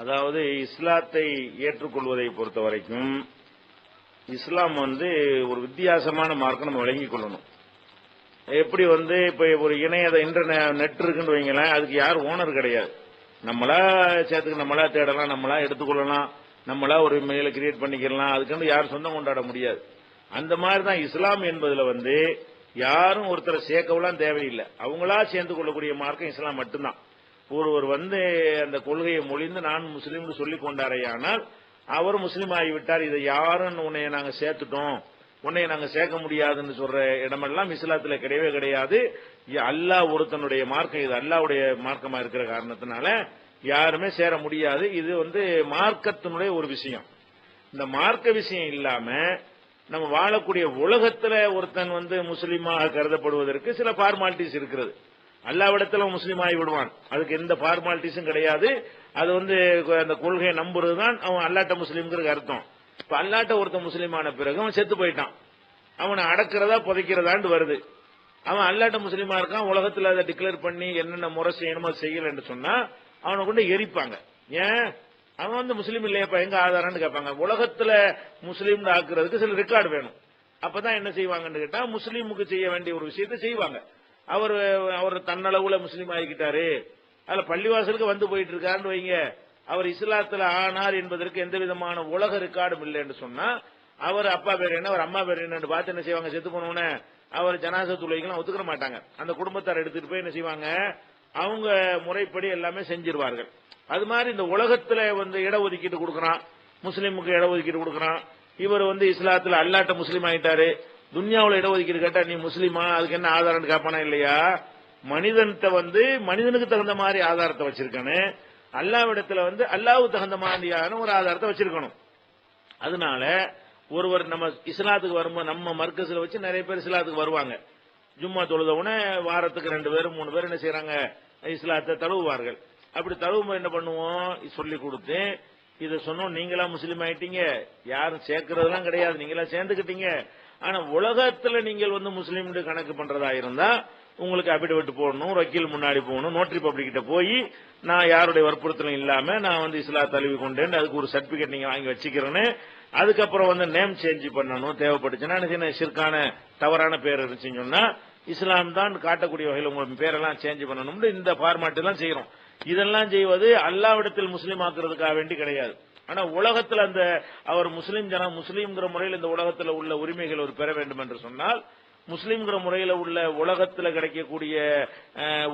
அதாவது இஸ்லாத்தை ஏற்றுக்கொள்வதை பொறுத்த வரைக்கும் இஸ்லாம் ஒரு வித்தியாசமான மார்க்கம் நம்ம விளங்கிக் கொள்ளணும். எப்படி இப்ப ஒரு இன்டர்நெட் இருக்குன்னு வைங்களேன், அதுக்கு யாரும் ஓனர் கிடையாது. நம்மளா சேர்த்துக்கு நம்மளா தேடலாம், நம்மளா எடுத்துக்கொள்ளலாம், நம்மளா ஒரு மெயில கிரியேட் பண்ணிக்கலாம். அதுக்கு யாரும் சொந்தம் கொண்டாட முடியாது. அந்த மாதிரி தான் இஸ்லாம் என்பதுல யாரும் ஒருத்தரை சேர்க்கலாம் தேவையில்லை. அவங்களா சேர்ந்து கொள்ளக்கூடிய மார்க்கம் இஸ்லாம் மட்டும்தான். ஒருவர் அந்த கொள்கையை மொழிந்து நான் முஸ்லீம் சொல்லிக் கொண்டாரையானால் அவர் முஸ்லீம் ஆகிவிட்டார். இதை யாரும் உன்னைய நாங்க சேர்த்துட்டோம், உன்னைய நாங்க சேர்க்க முடியாதுன்னு சொல்ற இடமெல்லாம் இஸ்லாத்துல கிடையவே கிடையாது. அல்லாஹ் ஒருத்தனுடைய மார்க்கம், இது அல்லாஹ்வுடைய மார்க்கமா இருக்கிற காரணத்தினால யாருமே சேர முடியாது. இது மார்க்கத்தினுடைய ஒரு விஷயம். இந்த மார்க்க விஷயம் இல்லாம நம்ம வாழக்கூடிய உலகத்துல ஒருத்தன் முஸ்லீமாக கருதப்படுவதற்கு சில ஃபார்மாலிட்டிஸ் இருக்கிறது. அல்லாவிடத்துல முஸ்லீம் ஆகி விடுவான், அதுக்கு எந்த ஃபார்மாலிட்டிஸும் கிடையாது. அது அந்த கொள்கையை நம்புறதுதான் அவன் அல்லாட்ட முஸ்லீம்ங்கிறது அர்த்தம். இப்ப அல்லாட்ட ஒருத்தன் முஸ்லீமான பிறகு அவன் செத்து போயிட்டான், அவனை அடக்கிறதா புதைக்கிறதான்னு வருது. அவன் அல்லாட்ட முஸ்லீமா இருக்கான், உலகத்துல அதை டிக்ளேர் பண்ணி என்னென்ன முறை செய்யணுமோ செய்யலன்னு சொன்னா அவனை கொண்டு எரிப்பாங்க. ஏன் அவன் முஸ்லீம் இல்லையப்பா, எங்க ஆதாரம்னு கேட்பாங்க. உலகத்துல முஸ்லீம் ஆக்குறதுக்கு சில ரெக்கார்டு வேணும். அப்பதான் என்ன செய்வாங்கன்னு கேட்டா முஸ்லீமுக்கு செய்ய வேண்டிய ஒரு விஷயத்தை செய்வாங்க. அவர் தன்னளவுல முஸ்லீம் ஆகிக்கிட்டாரு, அதுல பள்ளிவாசலுக்கு போயிட்டு இருக்காருன்னு வைங்க, அவர் இஸ்லாத்துல ஆனார் என்பதற்கு எந்த விதமான உலக ரெக்கார்டும் இல்லைன்னு சொன்னா அவர் அப்பா பேர் என்ன, அவர் அம்மா பேர் என்னன்னு பார்த்து என்ன செய்வாங்க, செத்து போனோன்னு அவர் ஜனாசா தொழுகைலாம் ஒத்துக்கிற மாட்டாங்க. அந்த குடும்பத்தார் எடுத்துட்டு போய் என்ன செய்வாங்க, அவங்க முறைப்படி எல்லாமே செஞ்சிருவார்கள். அது மாதிரி இந்த உலகத்துல இடஒதுக்கீட்டு கொடுக்கறான், முஸ்லீமுக்கு இடஒதுக்கீடு கொடுக்கறான். இவர் இஸ்லாத்துல அல்லாட்ட முஸ்லீம் ஆயிட்டாரு, துன்யாவுல இடஒதுக்கீடு கேட்டா நீ முஸ்லீமா, அதுக்கு என்ன ஆதாரம் கேட்பானா இல்லையா? மனிதன்கிட்ட மனிதனுக்கு தகுந்த மாதிரி ஆதாரத்தை வச்சிருக்கானு, அல்லாவிடத்துல அல்லாவுக்கு தகுந்த மாதிரியான ஒரு ஆதாரத்தை வச்சிருக்கணும். அதனால ஒருவர் நம்ம இஸ்லாத்துக்கு வரும்போது நம்ம மர்க்கஸ்ல வச்சு நிறைய பேர் இஸ்லாத்துக்கு வருவாங்க. ஜும்மா தொழுதவுன வாரத்துக்கு 2 பேர் 3 பேர் என்ன செய்யறாங்க, இஸ்லாத்தை தழுவுவார்கள். அப்படி தழுவும் என்ன பண்ணுவோம், சொல்லி கொடுத்து இதை சொன்னோம், நீங்களா முஸ்லீம் ஆயிட்டீங்க, யாரும் சேர்க்கறதுலாம் கிடையாது, நீங்களா சேர்ந்துக்கிட்டீங்க. ஆனா உலகத்துல நீங்கள் முஸ்லீம் கணக்கு பண்றதா இருந்தா உங்களுக்கு அபிடவிட் போடணும், வக்கீல் முன்னாடி போகணும், நோட்டரி பப்ளிக் கிட்ட போய் நான் யாருடைய வற்புறுத்தலும் இல்லாம நான் இஸ்லாம் தழுவி கொண்டேன், அதுக்கு ஒரு சர்டிபிகேட் நீங்க வாங்கி வச்சுக்கிறேன்னு. அதுக்கப்புறம் நேம் சேஞ்ச் பண்ணணும் தேவைப்பட்டுச்சுன்னா, ஷிர்கான தவறான பேர் இருந்துச்சுன்னு சொன்னா இஸ்லாம் தான் காட்டக்கூடிய வகையில் உங்க பேரெல்லாம் சேஞ்ச் பண்ணணும். இந்த ஃபார்மாட் எல்லாம் செய்யறோம். இதெல்லாம் செய்வது அல்லாவிடத்தில் முஸ்லீம் ஆக்குறதுக்காக வேண்டி கிடையாது. ஆனா உலகத்தில் அவர் முஸ்லீம்ங்கிற முறையில் இந்த உலகத்தில் உள்ள உரிமைகள் ஒரு பெற வேண்டும் என்று சொன்னால், முஸ்லீம்ங்கிற முறையில் உள்ள உலகத்தில் கிடைக்கக்கூடிய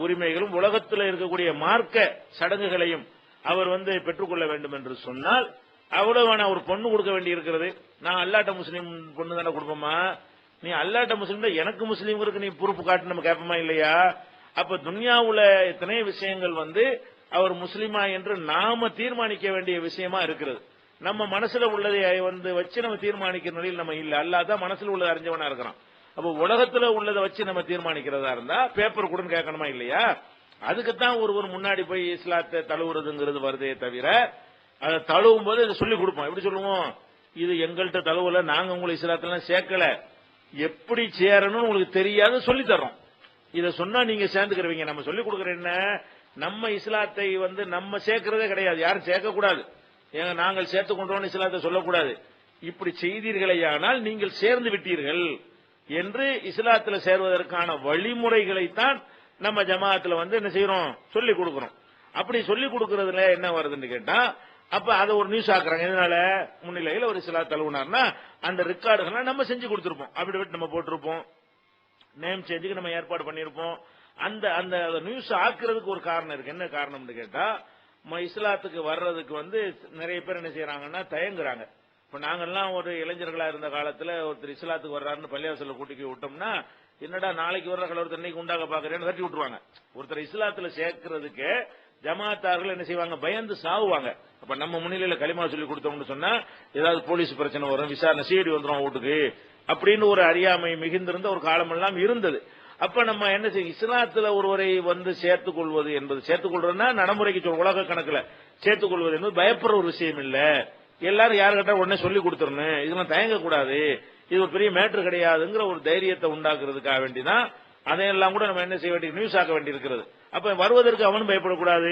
உரிமைகளும் உலகத்தில் இருக்கக்கூடிய மார்க்க சடங்குகளையும் அவர் பெற்றுக்கொள்ள வேண்டும் என்று சொன்னால் அவ்வளவு ஒரு பொண்ணு கொடுக்க வேண்டி இருக்கிறது. நான் அல்லாட்ட முஸ்லீம் பொண்ணு தானே கொடுப்போமா, நீ அல்லாட்ட முஸ்லீம் எனக்கு முஸ்லீம்களுக்கு நீ பொறுப்பு காட்டு நம்ம கேட்போமா இல்லையா? அப்ப துன்யாவுல எத்தனை விஷயங்கள் அவர் முஸ்லீமா என்று நாம தீர்மானிக்க வேண்டிய விஷயமா இருக்கிறது. நம்ம மனசுல உள்ளதை வச்சு நம்ம தீர்மானிக்கிற நிலையில் நம்ம இல்ல, அல்லாஹ் தான் மனசுல உள்ளதை அறிஞ்சவனா இருக்கிறான். அப்ப உலகத்துல உள்ளதை வச்சு நம்ம தீர்மானிக்கிறதா இருந்தா பேப்பர் கூட கேட்கணுமா இல்லையா? அதுக்குத்தான் ஒருவர் முன்னாடி போய் இஸ்லாத்தை தழுவுறதுங்கிறது வருதே தவிர, அதை தழுவும் போது இதை சொல்லிக் கொடுப்போம். எப்படி சொல்லுவோம், இது எங்கள்கிட்ட தழுவல, நாங்க உங்களை இஸ்லாத்துல சேர்க்கல, எப்படி சேரணும்னு உங்களுக்கு தெரியாது சொல்லி தர்றோம். இதை சொன்னா நீங்க சேர்ந்துக்கிறவங்க. நம்ம சொல்லிக் கொடுக்கற என்ன, நம்ம இஸ்லாத்தை நம்ம சேர்க்கிறதே கிடையாது, யாரும் சேர்க்க கூடாது, நாங்கள் சேர்த்துக் கொண்டோம் இஸ்லாத்தை சொல்லக்கூடாது. இப்படி செய்தீர்களேயானால் நீங்கள் சேர்ந்து விட்டீர்கள் என்று இஸ்லாத்துல சேர்வதற்கான வழிமுறைகளைத்தான் நம்ம ஜமாத்துல என்ன செய்யறோம், சொல்லிக் கொடுக்கிறோம். அப்படி சொல்லிக் கொடுக்கறதுல என்ன வருதுன்னு கேட்டா, அப்ப அதை ஒரு நியூஸ் ஆக்குறாங்க. இதனால முன்னிலையில் ஒரு இஸ்லாம் தழுவினார்னா அந்த ரெக்கார்டுகளை நம்ம செஞ்சு கொடுத்திருப்போம், அப்படி விட்டு நம்ம போட்டிருப்போம், நேம் சேஞ்சுக்கு நம்ம ஏற்பாடு பண்ணிருப்போம். அந்த அந்த நியூஸ் ஆக்குறதுக்கு ஒரு காரணம் இருக்கு. என்ன காரணம்னு கேட்டா, இஸ்லாத்துக்கு வர்றதுக்கு நிறைய பேர் என்ன செய்யறாங்கன்னா தயங்குறாங்க. இப்ப நாங்கெல்லாம் ஒரு இளைஞர்களா இருந்த காலத்துல ஒருத்தர் இஸ்லாத்துக்கு வர்றாருன்னு பள்ளிவாசல கூட்டிக்கு விட்டோம்னா, என்னடா நாளைக்கு வர்ற கலவரத்தை இன்னைக்கு உண்டாக பாக்குறேன்னு தட்டி விட்டுருவாங்க. ஒருத்தர் இஸ்லாத்துல சேர்க்கறதுக்கு ஜமாத்தார்கள் என்ன செய்வாங்க, பயந்து சாவுவாங்க. அப்ப நம்ம முன்னிலையில களிமா சொல்லி கொடுத்தோம்னு சொன்னா ஏதாவது போலீஸ் பிரச்சனை வரும், விசாரணை சிஐடி வந்துடும் வீட்டுக்கு அப்படின்னு ஒரு அறியாமை மிகுந்திருந்த ஒரு காலம் எல்லாம் இருந்தது. அப்ப நம்ம என்ன செய்யும், இஸ்லாத்துல ஒருவரை சேர்த்துக் கொள்வது என்பது, சேர்த்துக் கொள்றதுன்னா நடைமுறைக்கு உலக கணக்குல சேர்த்துக் கொள்வது என்பது பயப்படுற ஒரு விஷயம் இல்ல. எல்லாரும் யாரு கேட்டா உடனே சொல்லி கொடுத்துடணும், இதெல்லாம் தயங்க கூடாது, இது ஒரு பெரிய மேட்டர் கிடையாதுங்கிற ஒரு தைரியத்தை உண்டாக்குறதுக்காக வேண்டிதான் அதையெல்லாம் கூட நம்ம என்ன செய்ய வேண்டிய நியூஸ் ஆக்க வேண்டி இருக்கிறது. அப்ப வருவதற்கு அவனும் பயப்படக்கூடாது,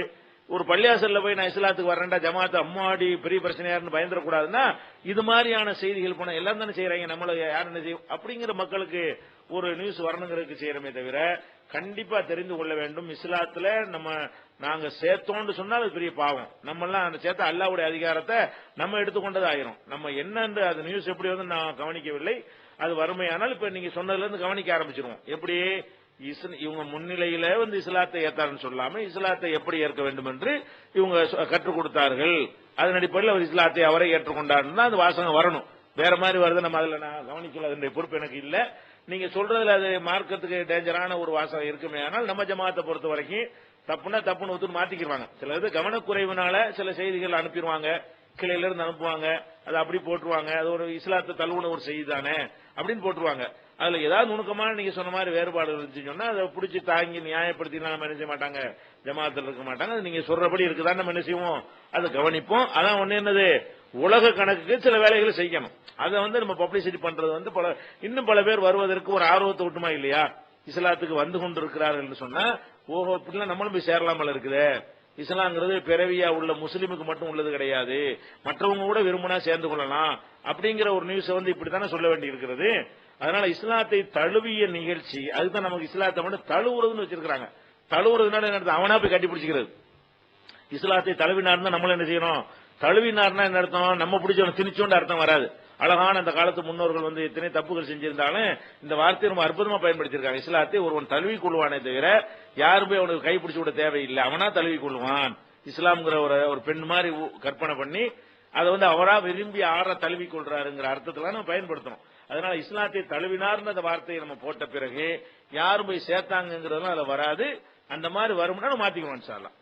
ஒரு பள்ளியாசல்ல போய் நான் இஸ்லாத்துக்கு வரேன்டா ஜமாத்து அம்மாடி பெரிய பிரச்சனையாருன்னு பயந்துடக்கூடாதுன்னா இது மாதிரியான செய்திகள் போன எல்லாம் தானே செய்யறாங்க, நம்மள யார் என்ன செய்யும் அப்படிங்கிற மக்களுக்கு ஒரு நியூஸ் வரணுங்கிறதுக்கு செய்யறமே தவிர கண்டிப்பா தெரிந்து கொள்ள வேண்டும். இஸ்லாத்துல நாங்க சேர்த்தோம்னு சொன்னா அது பெரிய பாவம். நம்ம எல்லாம் அந்த சேர்த்த அல்லாஹ்வுடைய அதிகாரத்தை நம்ம எடுத்துக்கொண்டது ஆயிரும். நம்ம என்னன்னு அது நியூஸ் எப்படி வந்து நான் கவனிக்கவில்லை, அது வறுமையானால் இப்ப நீங்க சொன்னதுல இருந்து கவனிக்க ஆரம்பிச்சிருவோம். எப்படி இவங்க முன்னிலையில வந்து இஸ்லாத்தை ஏத்தாருன்னு சொல்லாம இஸ்லாத்தை எப்படி ஏற்க வேண்டும் என்று இவங்க கற்றுக் கொடுத்தார்கள். அதன் அடிப்படையில் அவர் இஸ்லாத்தை அவரை ஏற்றுக்கொண்டாருன்னா அது வாசகம் வரணும். வேற மாதிரி வருது, நம்ம அதுல நான் கவனிக்கல, அதனுடைய பொறுப்பு எனக்கு இல்ல. நீங்க சொல்றதுல அது மார்க்கத்துக்கு டேஞ்சரான ஒரு வாசகம் இருக்குமே, ஆனால் நம்ம ஜமாத்தை பொறுத்த வரைக்கும் தப்புனா தப்புன்னு ஒத்துன்னு மாத்திக்கிடுவாங்க. சில இது கவனக்குறைவுனால சில செய்திகள் அனுப்பிடுவாங்க, கிளையில இருந்து அனுப்புவாங்க, அது அப்படி போட்டுருவாங்க, அது ஒரு இஸ்லாத்தை தழுவுன ஒரு செய்தி தானே அப்படின்னு போட்டுருவாங்க. அதுல ஏதாவது நுணுக்கமான நீங்க சொன்ன மாதிரி வேறுபாடு இருந்துச்சுன்னு சொன்னா அதை பிடிச்சி தாங்கி நியாயப்படுத்தினா நம்ம என்ன செய்ய மாட்டாங்க, ஜமாத்தில் இருக்க மாட்டாங்க. அது நீங்க சொல்றபடி இருக்குதான் நம்ம என்ன செய்வோம், அதை கவனிப்போம். அதான் ஒண்ணு என்னது, உலக கணக்குக்கு சில வேலைகளை செய்யணும். அதை வந்து நம்ம பப்ளிசிட்டி பண்றது வந்து இன்னும் பல பேர் வருவதற்கு ஒரு ஆர்வத்தை விட்டுமா இல்லையா? இஸ்லாத்துக்கு வந்து கொண்டிருக்கிறார்கள் சொன்னா ஓஹோ இப்படிலாம் நம்மளும் போய் சேரலாமல் இருக்குது. இஸ்லாம்ங்கிறது பிறவியா உள்ள முஸ்லீமுக்கு மட்டும் உள்ளது கிடையாது, மற்றவங்க கூட விரும்பினா சேர்ந்து கொள்ளலாம் அப்படிங்கிற ஒரு நியூஸ் வந்து இப்படித்தானே சொல்ல வேண்டி இருக்கிறது. அதனால இஸ்லாத்தை தழுவிய நிகழ்ச்சி, அதுதான் நமக்கு இஸ்லாத்தை மட்டும் தழுவுறதுன்னு வச்சிருக்காங்க. தழுவுறதுனால என்ன, அவனா போய் கட்டி பிடிச்சிக்கிறது. இஸ்லாத்தை தழுவினார்னா நம்மள என்ன செய்யணும், தழுவினார்னா என்ன அர்த்தம், நம்ம பிடிச்சவன திணிச்சோண்டு அர்த்தம் வராது. அழகான அந்த காலத்து முன்னோர்கள் வந்து எத்தனை தப்புகள் செஞ்சிருந்தாலும் இந்த வார்த்தையை ரொம்ப அற்புதமா பயன்படுத்தியிருக்காங்க. இஸ்லாத்தை ஒருவன் தழுவி கொள்வானே தவிர யாருமே அவனுக்கு கைப்பிடிச்சு விட தேவையில்லை, அவனா தழுவி கொள்வான். இஸ்லாம்ங்கிற ஒரு பெண் மாதிரி கற்பனை பண்ணி அதை வந்து அவரா விரும்பி ஆற தழுவி கொள்றாருங்கிற அர்த்தத்துல நம்ம பயன்படுத்தணும். அதனால இஸ்லாத்தை தழுவினார்னு அந்த வார்த்தையை நம்ம போட்ட பிறகு யாரும் போய் சேர்த்தாங்கிறதுலாம் அதுல வராது. அந்த மாதிரி வரும்னா மாத்திக்குவோம் இன்ஷா அல்லாஹ்.